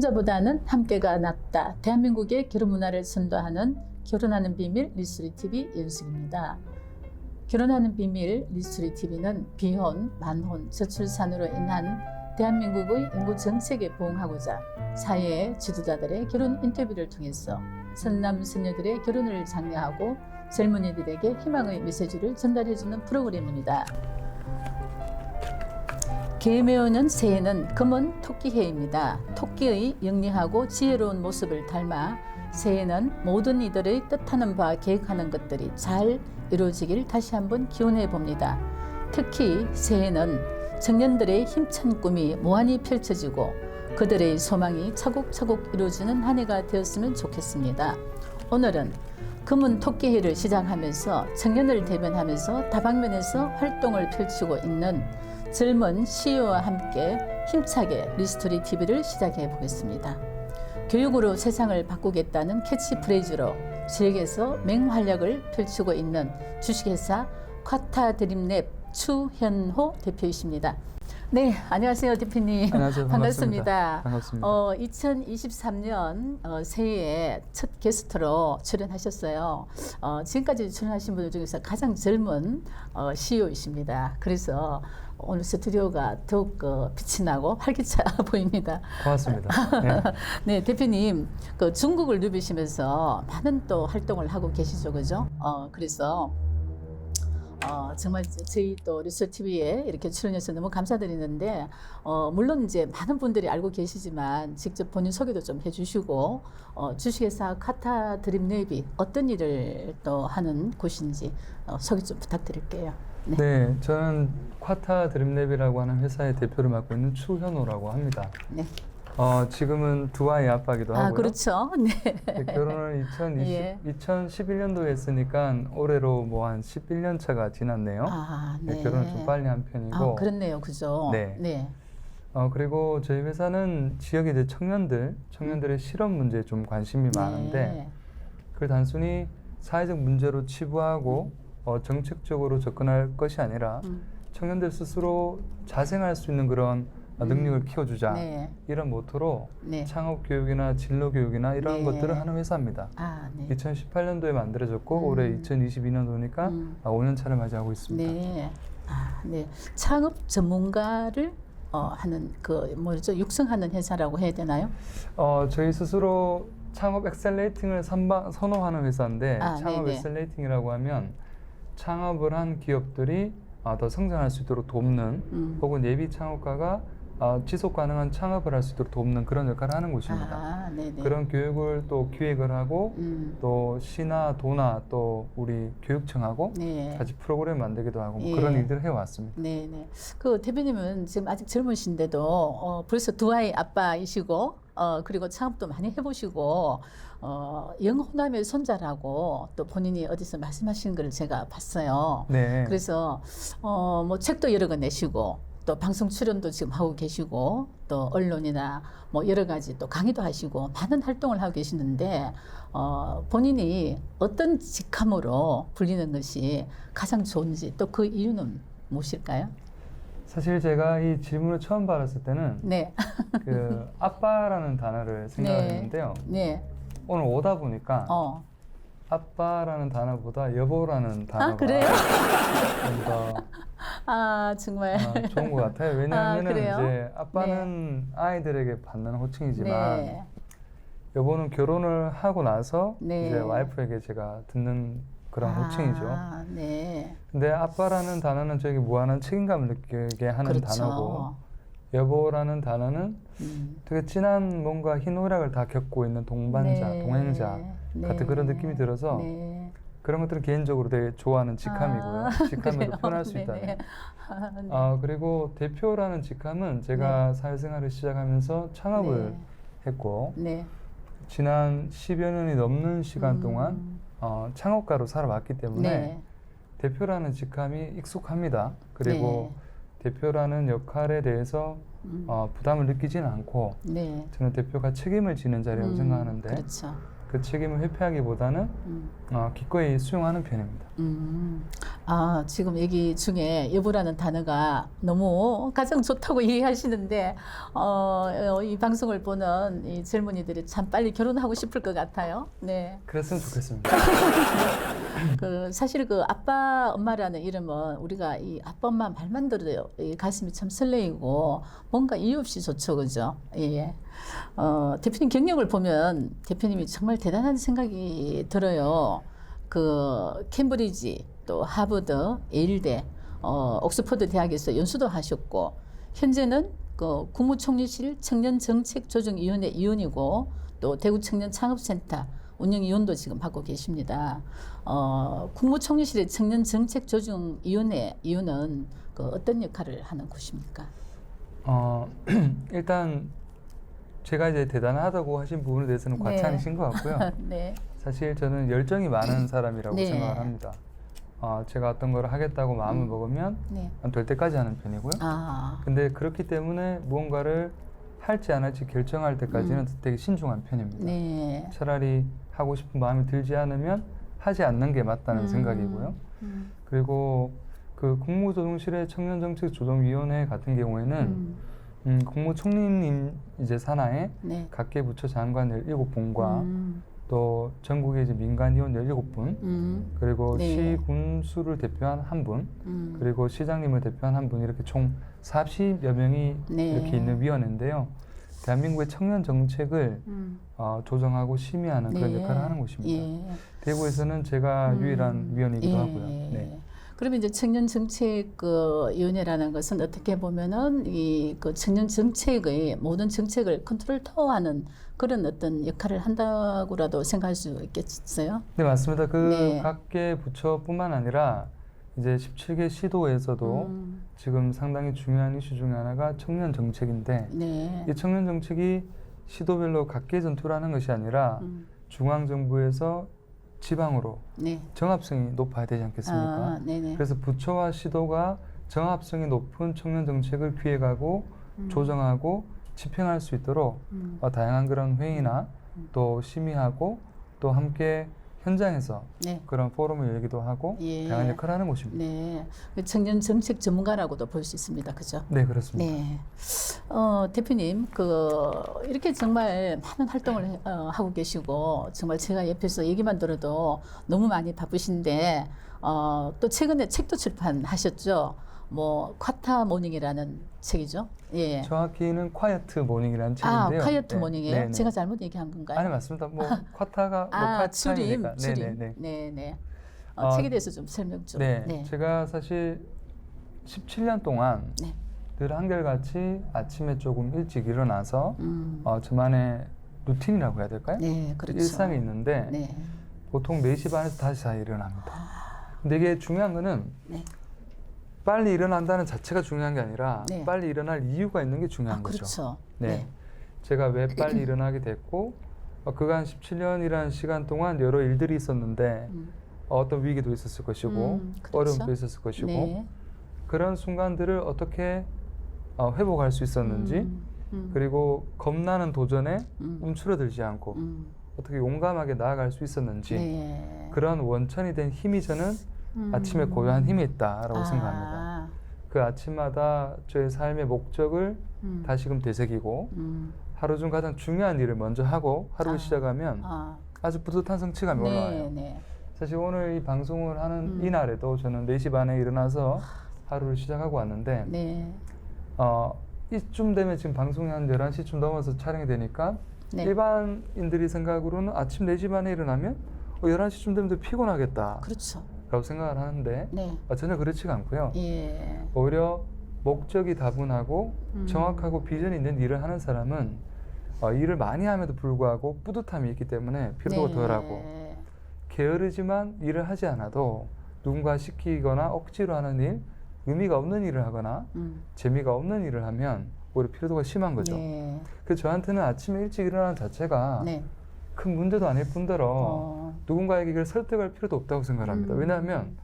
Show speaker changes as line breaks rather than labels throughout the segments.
혼자보다는 함께가 낫다. 대한민국의 결혼 문화를 선도하는 결혼하는 비밀 리스토리 TV 연숙입니다. 결혼하는 비밀 리스토리 TV는 비혼, 만혼, 저출산으로 인한 대한민국의 인구 정책에 부응하고자 사회의 지도자들의 결혼 인터뷰를 통해서 선남 선녀들의 결혼을 장려하고 젊은이들에게 희망의 메시지를 전달해주는 프로그램입니다. 개미에 오는 새해는 금은 토끼해입니다. 토끼의 영리하고 지혜로운 모습을 닮아 새해는 모든 이들의 뜻하는 바 계획하는 것들이 잘 이루어지길 다시 한번 기원해 봅니다. 특히 새해는 청년들의 힘찬 꿈이 무한히 펼쳐지고 그들의 소망이 차곡차곡 이루어지는 한 해가 되었으면 좋겠습니다. 오늘은 금은 토끼해를 시작하면서 청년을 대변하면서 다방면에서 활동을 펼치고 있는 젊은 CEO와 함께 힘차게 리스토리 TV를 시작해 보겠습니다. 교육으로 세상을 바꾸겠다는 캐치프레이즈로 지역에서 맹활약을 펼치고 있는 주식회사 쿼타드림랩 추현호 대표이십니다. 네, 안녕하세요, 대표님.
안녕하세요.
반갑습니다.
반갑습니다.
2023년 새해에 첫 게스트로 출연하셨어요. 지금까지 출연하신 분들 중에서 가장 젊은 CEO이십니다. 그래서 오늘 스튜디오가 더욱 빛이 나고 활기차 보입니다.
고맙습니다. 네.
네, 대표님, 중국을 누비시면서 많은 또 활동을 하고 계시죠, 그죠? 그래서 정말 저희 또 리스토리 TV에 이렇게 출연해서 너무 감사드리는데, 물론 이제 많은 분들이 알고 계시지만 직접 본인 소개도 좀 해주시고, 주식회사 쿼타드림랩이 어떤 일을 또 하는 곳인지 소개 좀 부탁드릴게요.
네, 저는 쿼타드림랩이라고 하는 회사의 대표를 맡고 있는 추현호라고 합니다.
네.
지금은 두 아이 아빠기도 하고요.
그렇죠. 네.
네, 결혼을 2011년도에 했으니까 올해로 뭐 한 11년 차가 지났네요.
네.
네, 결혼을 좀 빨리 한 편이고.
그렇네요. 그죠?
네.
네.
그리고 저희 회사는 지역의 이제 청년들의 실업 문제에 좀 관심이 많은데, 그걸 단순히 사회적 문제로 치부하고 정책적으로 접근할 것이 아니라 청년들 스스로 자생할 수 있는 그런 능력을 키워주자, 이런 모토로 창업 교육이나 진로 교육이나 이런 것들을 하는 회사입니다. 2018년도에 만들어졌고 올해 2022년도니까 5년 차를 맞이하고 있습니다.
네. 네. 창업 전문가를 하는 육성하는 회사라고 해야 되나요?
저희 스스로 창업 엑셀레이팅을 선호하는 회사인데, 창업 엑셀레이팅이라고 하면 창업을 한 기업들이 더 성장할 수 있도록 돕는, 혹은 예비 창업가가 지속 가능한 창업을 할 수 있도록 돕는 그런 역할을 하는 곳입니다. 그런 교육을 또 기획을 하고 또 시나 도나 또 우리 교육청하고 같이 프로그램 만들기도 하고 뭐 그런 일들을 해왔습니다.
네네. 대표님은 지금 아직 젊으신데도 벌써 두 아이 아빠이시고 그리고 창업도 많이 해보시고 영호남의 손자라고 또 본인이 어디서 말씀하신 걸 제가 봤어요.
네.
그래서 뭐 책도 여러 권 내시고 또 방송 출연도 지금 하고 계시고 또 언론이나 뭐 여러 가지 또 강의도 하시고 많은 활동을 하고 계시는데 본인이 어떤 직함으로 불리는 것이 가장 좋은지 또 그 이유는 무엇일까요?
사실 제가 이 질문을 처음 받았을 때는 그 아빠라는 단어를 생각했는데요. 오늘 오다 보니까 아빠라는 단어보다 여보라는 단어가
그래요?
좀 더
정말
좋은 것 같아요. 왜냐하면 이제 아빠는 아이들에게 받는 호칭이지만 여보는 결혼을 하고 나서 이제 와이프에게 제가 듣는 그런 호칭이죠. 근데 아빠라는 단어는 저에게 무한한 책임감을 느끼게 하는 단어고, 여보라는 단어는 되게 진한 뭔가 희노애락을 다 겪고 있는 동반자, 동행자 같은 그런 느낌이 들어서 그런 것들은 개인적으로 되게 좋아하는 직함이고요. 직함으로 표현할 수 있다면. 그리고 대표라는 직함은 제가 사회생활을 시작하면서 창업을 했고 지난 10여 년이 넘는 시간 동안 창업가로 살아왔기 때문에 대표라는 직함이 익숙합니다. 그리고 대표라는 역할에 대해서 부담을 느끼지는 않고 저는 대표가 책임을 지는 자리라고 생각하는데 그 책임을 회피하기보다는 기꺼이 수용하는 편입니다.
지금 얘기 중에 여보라는 단어가 너무 가장 좋다고 얘기하시는데 이 방송을 보는 이 젊은이들이 참 빨리 결혼하고 싶을 것 같아요. 네.
그랬으면 좋겠습니다.
사실 그 아빠 엄마라는 이름은 우리가 이 아빠 엄마 말만 들어도 이 가슴이 참 설레이고 뭔가 이유 없이 좋죠, 그죠? 예. 대표님 경력을 보면 대표님이 정말 대단한 생각이 들어요. 그 캠브리지 또 하버드, 예일대, 옥스퍼드 대학에서 연수도 하셨고 현재는 그 국무총리실 청년정책조정위원회 위원이고 또 대구 청년창업센터 운영위원도 지금 맡고 계십니다. 국무총리실의 청년정책조정위원회 위원은 그 어떤 역할을 하는 곳입니까?
일단 제가 이제 대단하다고 하신 부분에 대해서는 과찬이신 것 같고요.
네.
사실 저는 열정이 많은 사람이라고
네.
생각을 합니다. 제가 어떤 걸 하겠다고 마음을 먹으면
네.
될 때까지 하는 편이고요. 근데 그렇기 때문에 무언가를 할지 안 할지 결정할 때까지는 되게 신중한 편입니다.
네.
차라리 하고 싶은 마음이 들지 않으면 하지 않는 게 맞다는 생각이고요. 그리고 그 국무조정실의 청년정책조정위원회 같은 경우에는 국무총리님 이제 산하에
네.
각계 부처 장관 17분과 또 전국의 이제 민간위원 17분, 그리고
네.
시, 군, 수를 대표한 한 분, 그리고 시장님을 대표한 한 분, 이렇게 총 40여 명이
네.
이렇게 있는 위원회인데요. 대한민국의 청년 정책을 조정하고 심의하는 그런
네.
역할을 하는 곳입니다.
예.
대구에서는 제가 유일한 위원이기도 하고요. 네.
그러면 이제 청년정책위원회라는 것은 어떻게 보면은 이 그 청년 정책의 모든 정책을 컨트롤 타워하는 그런 어떤 역할을 한다고라도 생각할 수 있겠어요?
네, 맞습니다. 그
네.
각계 부처뿐만 아니라 이제 17개 시도에서도 지금 상당히 중요한 이슈 중에 하나가 청년 정책인데
네.
이 청년 정책이 시도별로 각계 전투를 하는 것이 아니라 중앙 정부에서 지방으로
네.
정합성이 높아야 되지 않겠습니까?
네네.
그래서 부처와 시도가 정합성이 높은 청년 정책을 기획하고 조정하고 집행할 수 있도록 다양한 그런 회의나 또 심의하고 또 함께 현장에서
네.
그런 포럼을 열기도 하고
예.
다양한 역할을 하는 곳입니다.
네. 청년 정책 전문가라고도 볼 수 있습니다. 그죠?
네, 그렇습니다.
네. 대표님, 이렇게 정말 많은 활동을 하고 계시고, 정말 제가 옆에서 얘기만 들어도 너무 많이 바쁘신데, 또 최근에 책도 출판하셨죠? 쿼터 모닝이라는 책이죠? 예.
정확히는 콰이어트 모닝이라는 책인데요.
콰이어트
네.
모닝이에요?
네네.
제가 잘못 얘기한 건가요?
아니, 맞습니다. 콰타가
줄임.
네네네.
네네. 책에 대해서 좀 설명 좀.
네.
네.
제가 사실 17년 동안
네.
늘 한결같이 아침에 조금 일찍 일어나서 저만의 루틴이라고 해야 될까요?
네, 그렇죠.
일상이 있는데
네.
보통 4시 반에서 5시에 일어납니다. 근데 이게 중요한 거는
네.
빨리 일어난다는 자체가 중요한 게 아니라
네.
빨리 일어날 이유가 있는 게 중요한 거죠.
그렇죠.
네.
네.
제가 왜 빨리 일어나게 됐고 그간 17년이라는 시간 동안 여러 일들이 있었는데 어떤 위기도 있었을 것이고
그렇죠.
어려움도 있었을 것이고
네.
그런 순간들을 어떻게 회복할 수 있었는지 그리고 겁나는 도전에 움츠러들지 않고 어떻게 용감하게 나아갈 수 있었는지
네.
그런 원천이 된 힘이 저는 아침에 고요한 힘이 있다라고 생각합니다. 그 아침마다 저의 삶의 목적을 다시금 되새기고 하루 중 가장 중요한 일을 먼저 하고 하루를 시작하면 아주 뿌듯한 성취감이
네,
올라와요.
네.
사실 오늘 이 방송을 하는 이날에도 저는 4시 반에 일어나서 하루를 시작하고 왔는데
네.
이쯤 되면 지금 방송이 한 11시쯤 넘어서 촬영이 되니까
네.
일반인들이 생각으로는 아침 4시 반에 일어나면 11시쯤 되면 더 피곤하겠다
그렇죠.
라고 생각을 하는데
네.
전혀 그렇지가 않고요.
예.
오히려 목적이 다분하고 정확하고 비전이 있는 일을 하는 사람은 일을 많이 함에도 불구하고 뿌듯함이 있기 때문에 피로도가
네.
덜하고 게으르지만 일을 하지 않아도 누군가 시키거나 억지로 하는 일, 의미가 없는 일을 하거나 재미가 없는 일을 하면 오히려 피로도가 심한 거죠.
네.
그래서 저한테는 아침에 일찍 일어나는 자체가
네.
큰 문제도 아닐 뿐더러 누군가에게 이걸 설득할 필요도 없다고 생각합니다. 왜냐하면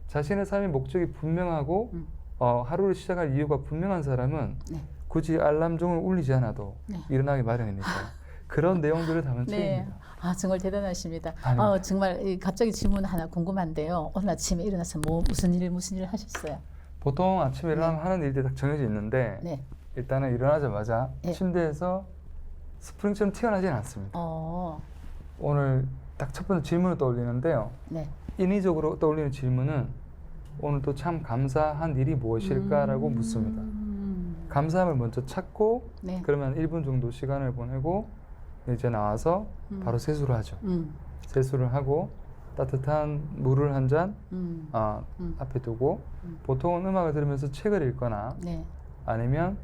자신의 삶의 목적이 분명하고 하루를 시작할 이유가 분명한 사람은
네.
굳이 알람종을 울리지 않아도
네.
일어나기 마련이니까요. 그런 내용들을 담은
네.
책입니다.
아, 정말 대단하십니다.
아닙니다.
정말 갑자기 질문 하나 궁금한데요. 오늘 아침에 일어나서 무슨 일 하셨어요?
보통 아침에 일어나면 하는 일들이 딱 정해져 있는데
네.
일단은 일어나자마자
네.
침대에서 스프링처럼 튀어나지는 않습니다. 오늘 딱 첫 번째 질문을 떠올리는데요.
네.
인위적으로 떠올리는 질문은 오늘 또 참 감사한 일이 무엇일까라고 묻습니다. 감사함을 먼저 찾고
네.
그러면 1분 정도 시간을 보내고 이제 나와서 바로 세수를 하죠. 세수를 하고 따뜻한 물을 한 잔 앞에 두고 보통은 음악을 들으면서 책을 읽거나
네.
아니면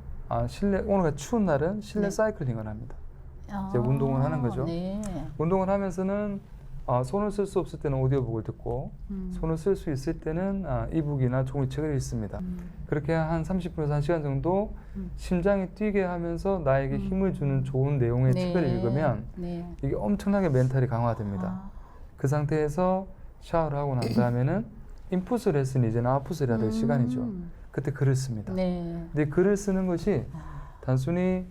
실내 오늘 추운 날은 실내
네.
사이클링을 합니다. 이제 운동을 하는 거죠.
네. 운동을
하면서는 손을 쓸 수 없을 때는 오디오북을 듣고 손을 쓸 수 있을 때는 이북이나 종이책을 읽습니다. 그렇게 한 30분에서 1시간 정도 심장이 뛰게 하면서 나에게 힘을 주는 좋은 내용의
네.
책을 읽으면
네.
이게 엄청나게 멘탈이 강화됩니다. 그 상태에서 샤워를 하고 난 다음에는 인풋을 했으니 이제는 아웃풋을 해야 될 시간이죠. 그때 글을 씁니다.
네.
근데 글을 쓰는 것이 단순히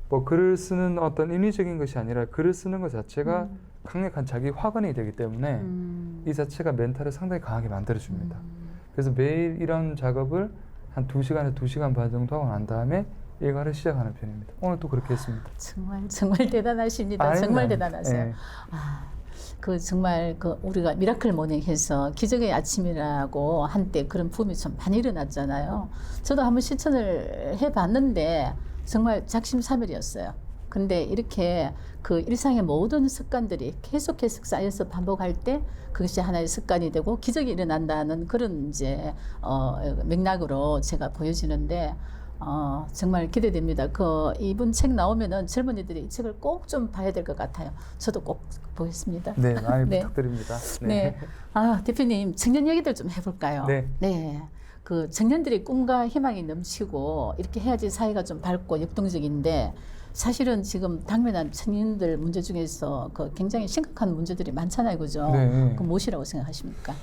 뭐 글을 쓰는 어떤 인위적인 것이 아니라 글을 쓰는 것 자체가 강력한 자기 화근이 되기 때문에 이 자체가 멘탈을 상당히 강하게 만들어줍니다. 그래서 매일 이런 작업을 한 2시간에서 2시간 반 정도 하고 난 다음에 일과를 시작하는 편입니다. 오늘 또 그렇게 했습니다.
정말 대단하십니다. 정말 대단하세요.
네.
정말 우리가 미라클 모닝해서 기적의 아침이라고 한때 그런 붐이 좀 많이 일어났잖아요. 저도 한번 실천을 해봤는데 정말 작심삼일이었어요. 근데 이렇게 그 일상의 모든 습관들이 계속해서 쌓여서 반복할 때 그것이 하나의 습관이 되고 기적이 일어난다는 그런 이제 맥락으로 제가 보여지는데 정말 기대됩니다. 이분 책 나오면은 젊은이들이 이 책을 꼭 좀 봐야 될 것 같아요. 저도 꼭 보겠습니다.
네, 많이
네.
부탁드립니다.
네. 대표님, 청년 얘기들 좀 해볼까요?
네.
청년들이 꿈과 희망이 넘치고 이렇게 해야지 사회가 좀 밝고 역동적인데 사실은 지금 당면한 청년들 문제 중에서 굉장히 심각한 문제들이 많잖아요, 그죠?
네.
그 무엇이라고 생각하십니까?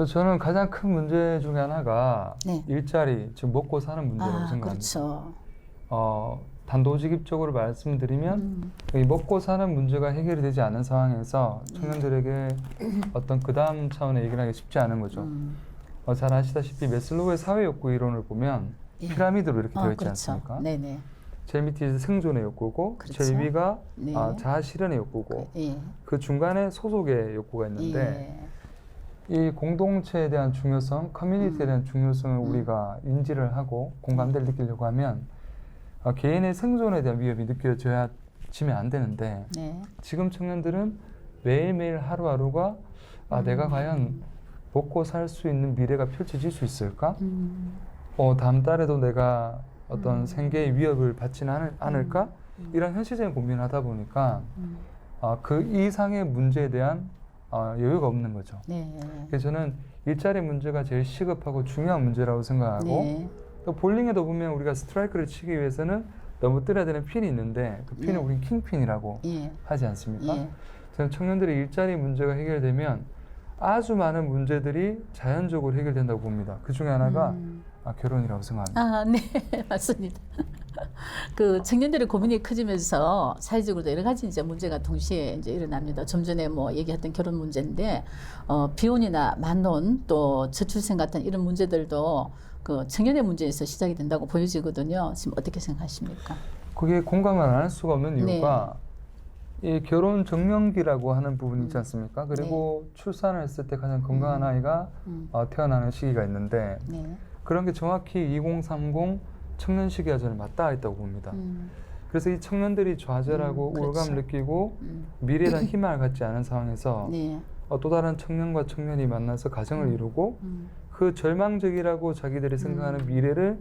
저는 가장 큰 문제 중에 하나가
네.
일자리, 즉 먹고 사는 문제라고 생각합니다.
그렇죠.
단도직입적으로 말씀드리면 이 먹고 사는 문제가 해결이 되지 않은 상황에서 청년들에게 어떤 그 다음 차원의 얘기를 하기 쉽지 않은 거죠. 잘 아시다시피 메슬로우의 사회 욕구 이론을 보면 피라미드로 이렇게 되어 있지
그렇죠.
않습니까?
네네.
제일 밑이 생존의 욕구고
그렇죠.
제일 위가
네.
자아 실현의 욕구고
예.
그 중간에 소속의 욕구가 있는데 이 공동체에 대한 중요성, 커뮤니티에 대한 중요성을 우리가 인지를 하고 공감대를 느끼려고 하면 개인의 생존에 대한 위협이 느껴지면 안 되는데
네.
지금 청년들은 매일매일 하루하루가 내가 과연 먹고 살 수 있는 미래가 펼쳐질 수 있을까? 다음 달에도 내가 어떤 생계의 위협을 받지는 않을까? 이런 현실적인 고민을 하다 보니까 그 이상의 문제에 대한 여유가 없는 거죠.
네.
그래서 저는 일자리 문제가 제일 시급하고 중요한 문제라고 생각하고
네.
또 볼링에도 보면 우리가 스트라이크를 치기 위해서는 너무 때려야 되는 핀이 있는데 그 핀을 우린 킹핀이라고 하지 않습니까? 저는 청년들의 일자리 문제가 해결되면 아주 많은 문제들이 자연적으로 해결된다고 봅니다. 그 중에 하나가 결혼이라고 생각합니다.
네, 맞습니다. 청년들의 고민이 커지면서 사회적으로도 여러 가지 이제 문제가 동시에 이제 일어납니다. 좀 전에 얘기했던 결혼 문제인데, 비혼이나 만혼 또 저출생 같은 이런 문제들도 청년의 문제에서 시작이 된다고 보여지거든요. 지금 어떻게 생각하십니까?
그게 공감을 안 할 수가 없는 이유가 이 결혼 정년기라고 하는 부분이 있지 않습니까? 그리고 출산을 했을 때 가장 건강한 아이가 태어나는 시기가 있는데 그런 게 정확히 2030 청년 시기와 저는 맞닿아 있다고 봅니다. 그래서 이 청년들이 좌절하고 우울감을 느끼고 미래에 대한 희망을 갖지 않은 상황에서 또 다른 청년과 청년이 만나서 가정을 이루고 그 절망적이라고 자기들이 생각하는 미래를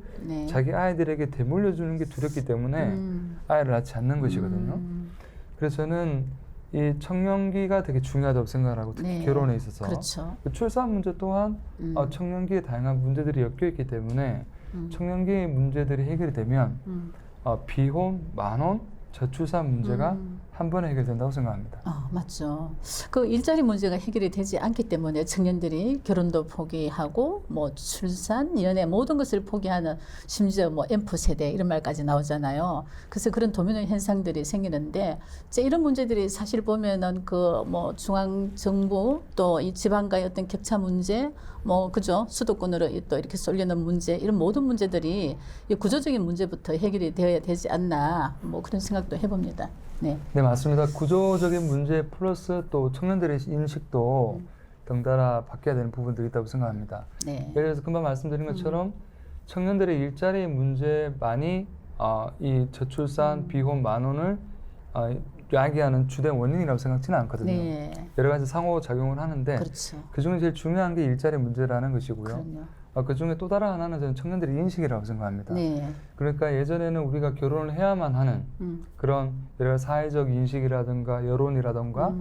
자기 아이들에게 되물려주는 게 두렵기 때문에 아이를 낳지 않는 것이거든요. 그래서 저는 이 청년기가 되게 중요하다고 생각하고 특히 결혼에 있어서
그렇죠.
출산 문제 또한 청년기에 다양한 문제들이 엮여있기 때문에 청년기의 문제들이 해결이 되면 비혼, 만혼, 저출산 문제가 한 번에 해결된다고 생각합니다.
맞죠. 그 일자리 문제가 해결이 되지 않기 때문에 청년들이 결혼도 포기하고 뭐 출산, 연애 모든 것을 포기하는 심지어 뭐 앰프 세대 이런 말까지 나오잖아요. 그래서 그런 도미노 현상들이 생기는데 이제 이런 문제들이 사실 보면은 그 뭐 중앙 정부 또 이 지방과의 어떤 격차 문제 뭐 그죠 수도권으로 또 이렇게 쏠리는 문제 이런 모든 문제들이 이 구조적인 문제부터 해결이 되어야 되지 않나 뭐 그런 생각도 해봅니다. 네.
네, 맞습니다. 구조적인 문제 플러스 또 청년들의 인식도 덩달아 바뀌어야 되는 부분들이 있다고 생각합니다.
네.
예를 들어서 금방 말씀드린 것처럼 청년들의 일자리 문제만이 이 저출산, 비혼, 만혼을 야기하는 주된 원인이라고 생각지는 않거든요.
네.
여러 가지 상호작용을 하는데
그렇죠.
그중에 제일 중요한 게 일자리 문제라는 것이고요.
그럼요.
그중에 또 다른 하나는 저는 청년들의 인식이라고 생각합니다.
네.
그러니까 예전에는 우리가 결혼을 해야만 하는 그런 여러 사회적 인식이라든가 여론이라든가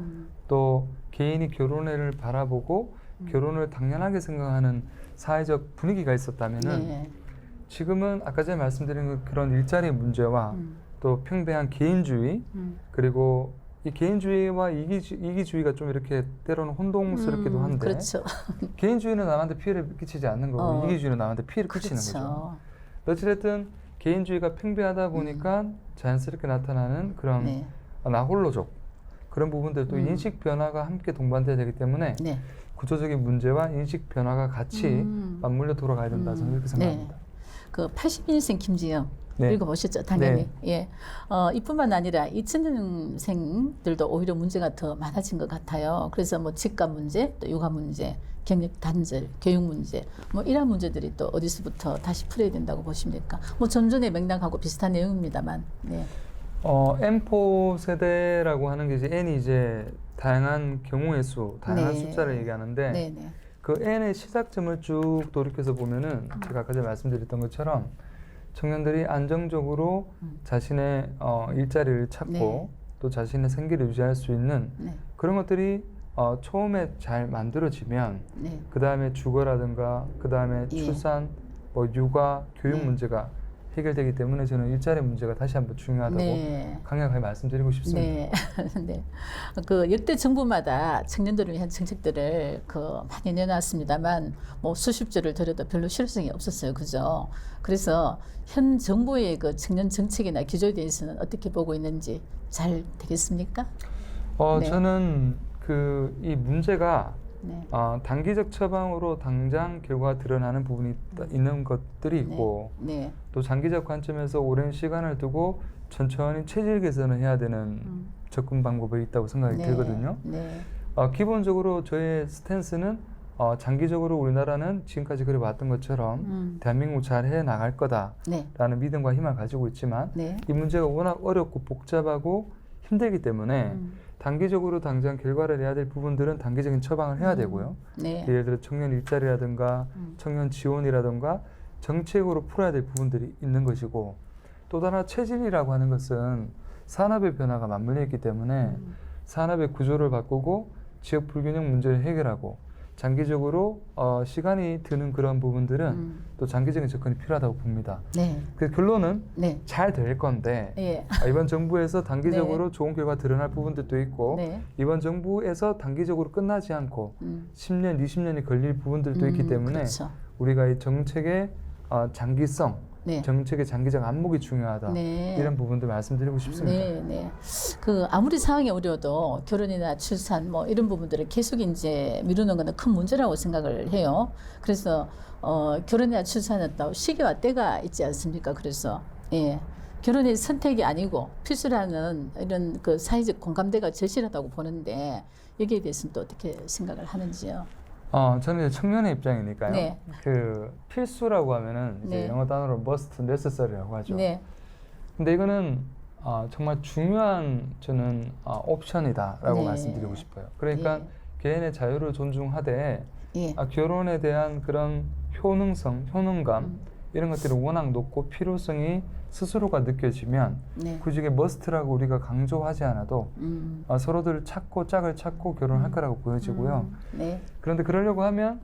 또 개인이 결혼을 바라보고 결혼을 당연하게 생각하는 사회적 분위기가 있었다면은
네.
지금은 아까 전에 말씀드린 그런 일자리 문제와 또 평등한 개인주의 그리고 이 개인주의와 이기주의가 좀 이렇게 때로는 혼동스럽기도 한데
그렇죠.
개인주의는 남한테 피해를 끼치지 않는 거고 이기주의는 남한테 피해를 끼치는 거죠. 어찌됐든 개인주의가 팽배하다 보니까 자연스럽게 나타나는 그런
네.
나홀로족 그런 부분들도 인식 변화가 함께 동반돼야 되기 때문에
네.
구조적인 문제와 인식 변화가 같이 맞물려 돌아가야 된다 저는 그렇게 생각합니다.
네. 그 80인생 김지영
네.
읽어보셨죠? 당연히.
네.
예. 이뿐만 아니라 2000년생들도 오히려 문제가 더 많아진 것 같아요. 그래서 뭐 집값 문제, 또 육아 문제, 경력 단절, 교육 문제, 뭐 이런 문제들이 또 어디서부터 다시 풀어야 된다고 보십니까? 뭐 좀 전에 맥락하고 비슷한 내용입니다만. 네.
M4 세대라고 하는 게 이제 N이 이제 다양한 경우의 수, 다양한
네.
숫자를 얘기하는데
네, 네.
그 N의 시작점을 쭉 돌이켜서 보면은 제가 아까 전에 말씀드렸던 것처럼 청년들이 안정적으로 자신의 일자리를 찾고
네.
또 자신의 생계를 유지할 수 있는
네.
그런 것들이 처음에 잘 만들어지면
네.
그 다음에 주거라든가 그 다음에
예.
출산, 뭐 육아, 교육
네.
문제가 해결되기 때문에 저는 일자리 문제가 다시 한번 중요하다고
네.
강력하게 말씀드리고 싶습니다.
네. 네. 그 역대 정부마다 청년들을 위한 정책들을 많이 내놨습니다만 뭐 수십 조를 들여도 별로 실효성이 없었어요. 그죠? 그래서 현 정부의 그 청년 정책이나 기조에 대해서는 어떻게 보고 있는지 잘 되겠습니까? 네.
저는 이 문제가
네.
단기적 처방으로 당장 결과가 드러나는 부분이 있는 것들이 있고
네.
또 장기적 관점에서 오랜 시간을 두고 천천히 체질 개선을 해야 되는 접근 방법이 있다고 생각이
네.
들거든요.
네.
기본적으로 저의 스탠스는 장기적으로 우리나라는 지금까지 그래왔던 것처럼 대한민국 잘 해나갈 거다라는 믿음과 희망을 가지고 있지만
네.
이 문제가 워낙 어렵고 복잡하고 힘들기 때문에 단기적으로 당장 결과를 내야 될 부분들은 단기적인 처방을 해야 되고요.
네.
예를 들어 청년 일자리라든가 청년 지원이라든가 정책으로 풀어야 될 부분들이 있는 것이고 또 하나 체질이라고 하는 것은 산업의 변화가 맞물려 있기 때문에 산업의 구조를 바꾸고 지역 불균형 문제를 해결하고 장기적으로 시간이 드는 그런 부분들은 또 장기적인 접근이 필요하다고 봅니다.
네.
그 결론은
네.
잘 될 건데
예.
이번 정부에서 단기적으로 좋은 결과 드러날 부분들도 있고
네.
이번 정부에서 단기적으로 끝나지 않고 10년, 20년이 걸릴 부분들도 있기 때문에
그렇죠.
우리가 이 정책의 장기성,
네.
정책의 장기적 안목이 중요하다.
네.
이런 부분들 말씀드리고 싶습니다.
네, 네. 아무리 상황이 어려워도 결혼이나 출산 뭐 이런 부분들을 계속 이제 미루는 것은 큰 문제라고 생각을 해요. 그래서 결혼이나 출산은 또 시기와 때가 있지 않습니까? 그래서 예. 결혼이 선택이 아니고 필수라는 이런 그 사회적 공감대가 절실하다고 보는데 여기에 대해서는 또 어떻게 생각을 하는지요?
저는 이제 청년의 입장이니까요.
네.
그 필수라고 하면은 이제
네.
영어 단어로 must, necessary라고 하죠.
네.
근데 이거는 정말 중요한 저는 옵션이다라고
네.
말씀드리고 싶어요. 그러니까
예.
개인의 자유를 존중하되
예.
결혼에 대한 그런 효능성, 효능감 이런 것들이 워낙 높고 필요성이 스스로가 느껴지면
네.
굳이 이게 머스트라고 우리가 강조하지 않아도 서로들 찾고 짝을 찾고 결혼할 거라고 보여지고요.
네.
그런데 그러려고 하면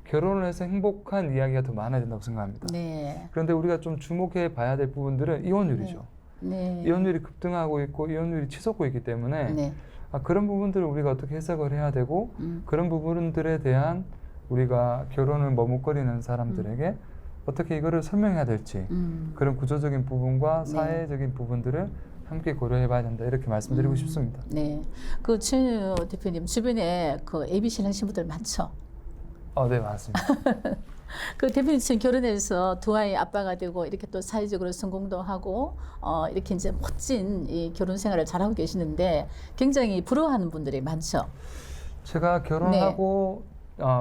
결혼을 해서 행복한 이야기가 더 많아야 된다고 생각합니다.
네.
그런데 우리가 좀 주목해 봐야 될 부분들은 이혼율이죠.
네.
이혼율이 급등하고 있고 이혼율이 치솟고 있기 때문에
네.
그런 부분들을 우리가 어떻게 해석을 해야 되고 그런 부분들에 대한 우리가 결혼을 머뭇거리는 사람들에게 어떻게 이거를 설명해야 될지 그런 구조적인 부분과 사회적인 부분들을 함께 고려해 봐야 된다 이렇게 말씀드리고 싶습니다.
네. 그 최은우 대표님 주변에 그 ABC를 하신 분들 많죠?
네, 맞습니다.
그 대표님 지금 결혼해서 두 아이 아빠가 되고 이렇게 또 사회적으로 성공도 하고 이렇게 이제 멋진 이 결혼 생활을 잘하고 계시는데 굉장히 부러워하는 분들이 많죠.
제가 결혼하고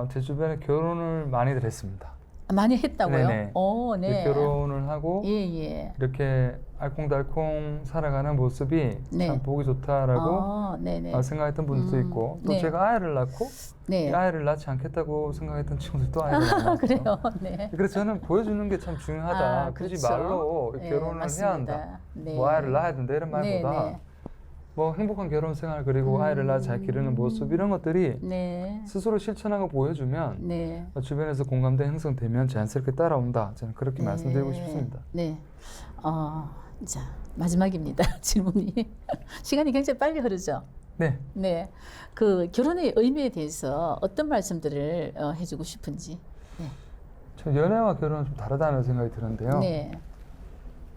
제 주변에 결혼을 많이들 했습니다.
많이 했다고요?
네네.
네.
결혼을 하고 이렇게 알콩달콩 살아가는 모습이 참 보기 좋다라고 생각했던 분들도 있고 또 제가 아이를 낳고 이 아이를 낳지 않겠다고 생각했던 친구들도 아이를 낳았어요.
그래요. 네.
그래서 저는 보여주는 게 참 중요하다. 굳이 말로 결혼을
맞습니다.
해야 한다. 뭐 아이를 낳아야 된다 이런 말보다 뭐 행복한 결혼 생활 그리고 아이를 낳아 잘 기르는 모습 이런 것들이 스스로 실천하고 보여주면 주변에서 공감대 형성되면 자연스럽게 따라온다. 저는 그렇게 말씀드리고 싶습니다.
네. 자 마지막입니다. 질문이 시간이 굉장히 빨리 흐르죠.
네.
네. 그 결혼의 의미에 대해서 어떤 말씀들을 해주고 싶은지. 네.
저 연애와 결혼은 좀 다르다는 생각이 드는데요.
네.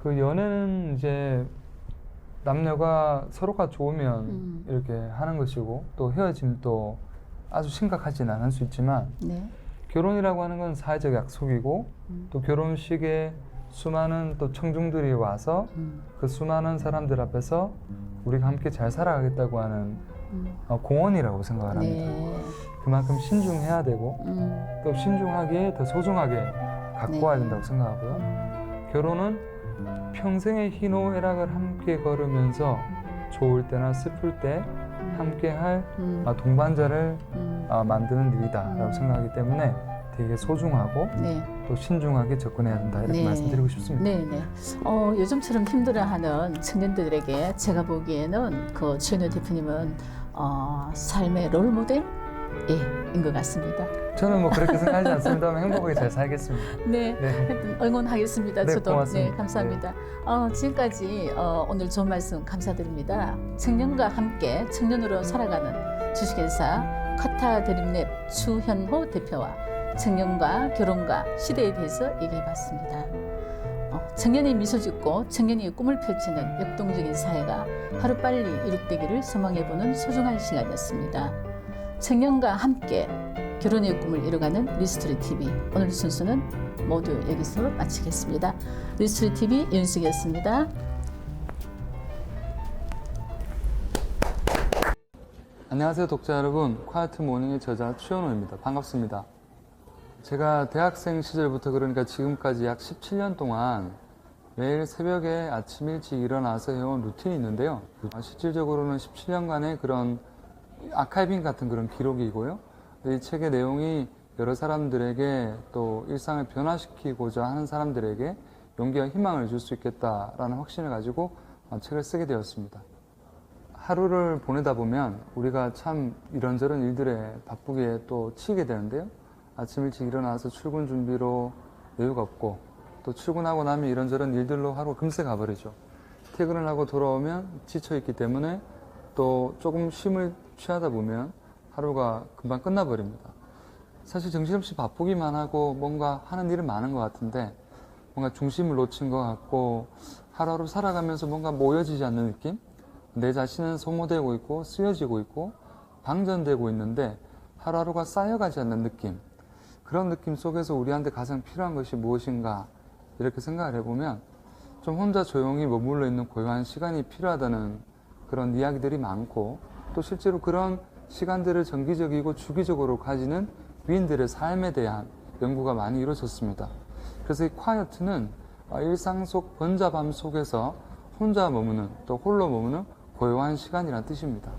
그 연애는 이제 남녀가 서로가 좋으면 이렇게 하는 것이고 또 헤어짐도 아주 심각하진 않을 수 있지만 결혼이라고 하는 건 사회적 약속이고 또 결혼식에 수많은 또 청중들이 와서 그 수많은 사람들 앞에서 우리가 함께 잘 살아가겠다고 하는 공헌이라고 생각을 합니다. 그만큼 신중해야 되고 또 신중하게 더 소중하게 갖고 와야 된다고 생각하고요. 결혼은 평생의 희노애락을 함께 걸으면서 좋을 때나 슬플 때 함께 할 동반자를 만드는 일이다라고 생각하기 때문에 되게 소중하고 또 신중하게 접근해야 된다 이렇게 말씀드리고 싶습니다.
네네. 요즘처럼 힘들어하는 청년들에게 제가 보기에는 그 최은우 대표님은 삶의 롤 모델인 것 같습니다.
저는 뭐 그렇게 생각하지 않습니다만 행복하게 잘 살겠습니다.
하여튼 응원하겠습니다. 저도.
고맙습니다.
감사합니다. 지금까지 오늘 좋은 말씀 감사드립니다. 청년과 함께 청년으로 살아가는 주식회사 카타드림랩 추현호 대표와 청년과 결혼과 시대에 대해서 얘기해봤습니다. 청년이 미소 짓고 청년이 꿈을 펼치는 역동적인 사회가 하루빨리 이룩되기를 소망해보는 소중한 시간이었습니다. 청년과 함께 결혼의 꿈을 이뤄가는 리스토리 TV 오늘 순서는 모두 여기서 마치겠습니다. 리스토리 TV 윤숙이었습니다.
안녕하세요 독자 여러분, 콰이트 모닝의 저자 추현호입니다. 반갑습니다. 제가 대학생 시절부터 그러니까 지금까지 약 17년 동안 매일 새벽에 아침 일찍 일어나서 해온 루틴이 있는데요. 실질적으로는 17년간의 그런 아카이빙 같은 그런 기록이고요. 이 책의 내용이 여러 사람들에게 또 일상을 변화시키고자 하는 사람들에게 용기와 희망을 줄 수 있겠다라는 확신을 가지고 책을 쓰게 되었습니다. 하루를 보내다 보면 우리가 참 이런저런 일들에 바쁘게 또 치이게 되는데요. 아침 일찍 일어나서 출근 준비로 여유가 없고 또 출근하고 나면 이런저런 일들로 하루가 금세 가버리죠. 퇴근을 하고 돌아오면 지쳐있기 때문에 또 조금 쉼을 취하다 보면 하루가 금방 끝나버립니다. 사실 정신없이 바쁘기만 하고 뭔가 하는 일은 많은 것 같은데 뭔가 중심을 놓친 것 같고 하루하루 살아가면서 뭔가 모여지지 않는 느낌? 내 자신은 소모되고 있고 쓰여지고 있고 방전되고 있는데 하루하루가 쌓여가지 않는 느낌. 그런 느낌 속에서 우리한테 가장 필요한 것이 무엇인가 이렇게 생각을 해보면 좀 혼자 조용히 머물러 있는 고요한 시간이 필요하다는 그런 이야기들이 많고 또 실제로 그런 시간들을 정기적이고 주기적으로 가지는 위인들의 삶에 대한 연구가 많이 이루어졌습니다. 그래서 이 콰이어트는 일상 속 번잡함 속에서 혼자 머무는 또 홀로 머무는 고요한 시간이라는 뜻입니다.